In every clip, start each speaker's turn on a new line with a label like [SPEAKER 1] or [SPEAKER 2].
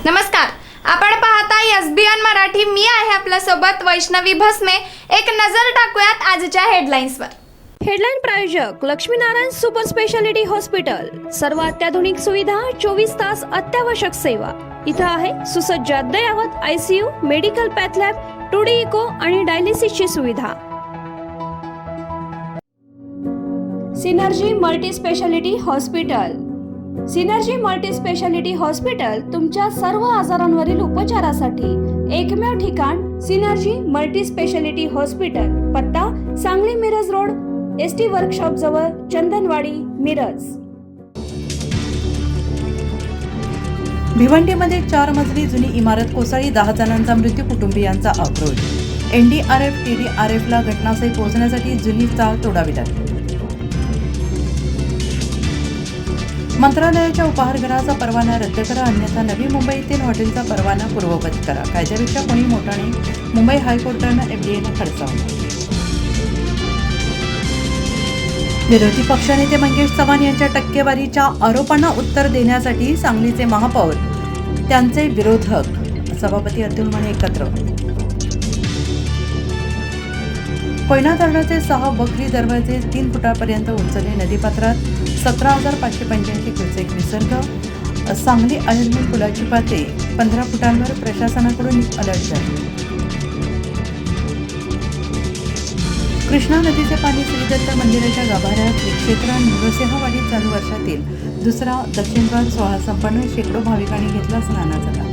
[SPEAKER 1] नमस्कार, आपण पाहताय एसबीएन मराठी. मी आहे आपल्या सोबत वैष्णवी भस्मे. एक नजर टाकूयात आजच्या हेडलाईन्सवर.
[SPEAKER 2] हेडलाईन प्रायोजक लक्ष्मीनारायण सुपर स्पेशालिटी हॉस्पिटल. सर्व अत्याधुनिक सुविधा, 24 तास अत्यावश्यक सेवा. इथं आहे सुसज्ज अद्ययावत ICU, medical path lab, 2D echo आणि डायलिसिसची सुविधा. Synergy multi speciality hospital. Synergy multi speciality hospital तुमच्या सर्व आजारांवरील उपचारासाठी एकमेव ठिकाण. Synergy multi speciality hospital. पत्ता Sangli Miraj road, ST workshop जवळ, चंदनवाडी, मिरज.
[SPEAKER 3] भिवंडीमध्ये 4 मजली जुनी इमारत कोसळली, 10 जणांचा मृत्यू, कुटुंबियांचा आक्रोश. NDRF TDRFला घटनास्थळी पोहोचण्यासाठी जुनी चाळ तोडावी लागली. मंत्रालयाच्या उपहारगृहाचा परवाना रद्द करा, अन्यथा नवी मुंबईतील हॉटेलचा परवाना पूर्ववत करा. कायद्यापेक्षा कोणी मोठा नाही, मुंबई हायकोर्टानं FDAला खडसावलं. विरोधी पक्षनेते मंगेश चव्हाण यांच्या टक्केवारीच्या आरोपांना उत्तर देण्यासाठी सांगलीचे महापौर, त्यांचे विरोधक, सभापती अतुल माने एकत्र. कोयना धरणाचे 6 वक्री दरवाजे 3 फुटापर्यंत उंचले, नदीपात्रात 17,585 क्युसेक विसर्ग. सांगली आयर्विन पुलाची पातळी 15 फुटांवर, प्रशासनाकडून अलर्ट जारी. कृष्णा नदीचे पाणी श्रीदत्त मंदिराच्या गाभाऱ्यात, श्री क्षेत्र नृसिंहवाडीत चालू वर्षातील दुसरा दक्षिणद्वार सोहळा संपन्न, शेकडो भाविकांनी घेतला स्नानाचा लाभ.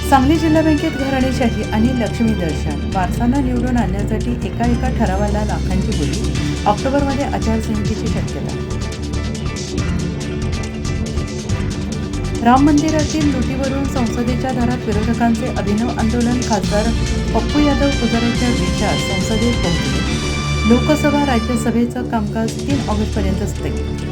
[SPEAKER 3] सांगली जिल्हा बँकेत घराणेशाही आणि लक्ष्मी दर्शन. वारसांना निवडून आणण्यासाठी एका ठरावाला लाखांची बोली, ऑक्टोबरमध्ये आचारसंहितेची शक्यता. राम मंदिरातील लुटीवरून संसदेच्या दारात विरोधकांचे अभिनव आंदोलन. खासदार पप्पू यादव पुजाऱ्याच्या वेशात संसदेत पोहोचले. लोकसभा राज्यसभेचं कामकाज 3 ऑगस्टपर्यंत स्थगित.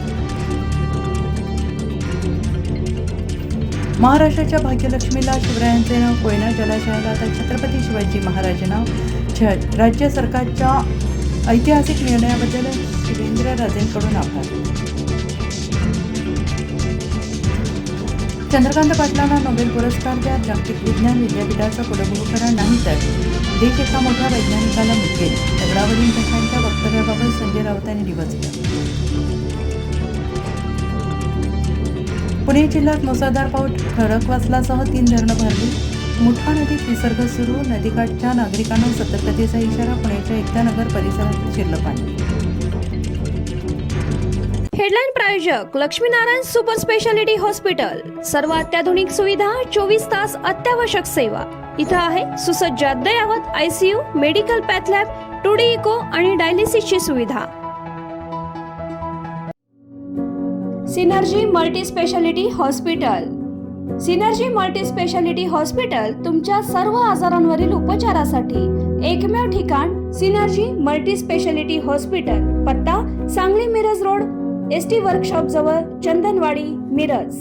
[SPEAKER 3] महाराष्ट्राच्या भाग्यलक्ष्मीला शिवरायांचे नाव, कोयना जलाशयाला आता छत्रपती शिवाजी महाराजांना. राज्य सरकारच्या ऐतिहासिक निर्णयाबद्दल शिवेंद्रराजेंकडून आभार. चंद्रकांत पाटलांना नोबेल पुरस्कार द्या, जागतिक विज्ञान विद्यापीठाचा कुलगुरू करा, नाहीतर देश एका मोठ्या वैज्ञानिकाला मुकेल. दगडावरील घटनांच्या वक्तव्याबाबत संजय राऊतांनी डिवचलं. पुणे जिल्ह्यात मुसळधार पाऊस, खडकवासलासह 3 धरणं भरली. मुठा नदीत विसर्ग सुरू, नदीकाठच्या नागरिकांना सतर्कतेचा इशारा. पुण्याच्या एकतानगर परिसरात शिरलं पाणी.
[SPEAKER 2] हेडलाईन प्रायोजक लक्ष्मीनारायण सुपर स्पेशालिटी हॉस्पिटल. सर्व अत्याधुनिक सुविधा, 24 तास अत्यावश्यक सेवा. इथं आहे सुसज्ज अद्ययावत ICU, medical path lab, 2D echo आणि डायलिसिसची सुविधा. Synergy multi speciality hospital. Synergy multi speciality hospital तुमच्या सर्व आजारांवरील उपचारासाठी एकमेव ठिकाण. Synergy multi speciality hospital. पत्ता Sangli Miraj road, ST workshop जवळ, चंदनवाडी, मिरज.